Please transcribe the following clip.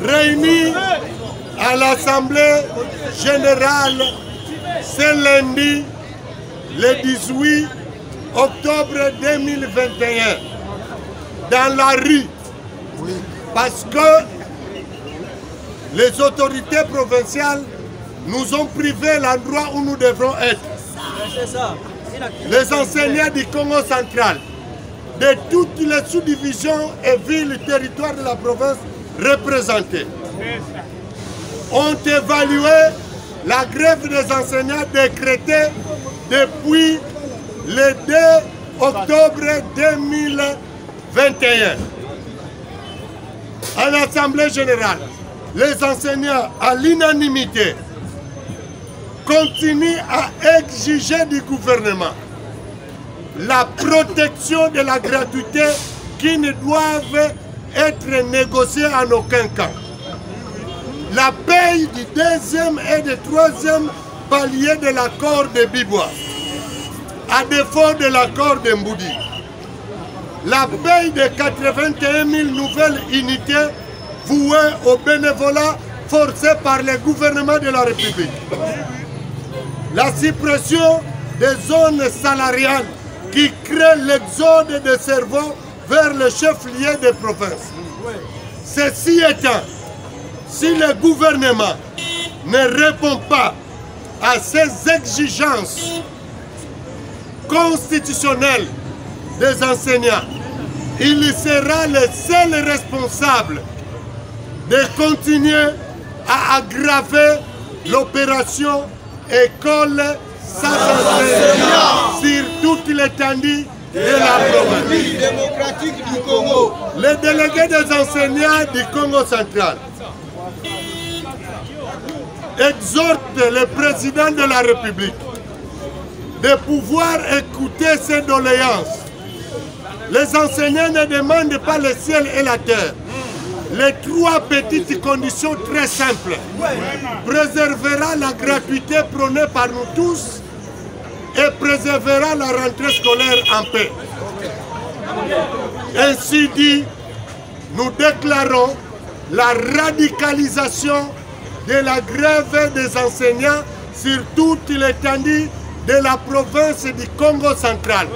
réunis à l'Assemblée générale ce lundi, le 18 octobre 2021, dans la rue, parce que les autorités provinciales nous ont privé l'endroit où nous devrons être. Les enseignants du Congo central, de toutes les sous-divisions et villes et territoires de la province représentées, ont évalué la grève des enseignants décrétée depuis le 2 octobre 2021. À l'Assemblée générale, les enseignants, à l'unanimité, continuent à exiger du gouvernement la protection de la gratuité qui ne doivent être négociée en aucun cas. La paye du deuxième et du troisième palier de l'accord de Bibois, à défaut de l'accord de Mboudi. La paye de 81 000 nouvelles unités vouées au bénévolat forcé par le gouvernement de la République. La suppression des zones salariales qui créent l'exode des cerveaux vers le chef-lieu des provinces. Ceci étant, si le gouvernement ne répond pas à ces exigences constitutionnelles des enseignants, il sera le seul responsable de continuer à aggraver l'opération école sans enseignants sur toute l'étendue de la province. Démocratique du Congo. Les délégués des enseignants du Congo central exhortent le président de la République de pouvoir écouter ses doléances. Les enseignants ne demandent pas le ciel et la terre. Les trois petites conditions très simples préservera la gratuité prônée par nous tous et préservera la rentrée scolaire en paix. Ainsi dit, nous déclarons la radicalisation de la grève des enseignants sur toute l'étendue de la province du Congo central.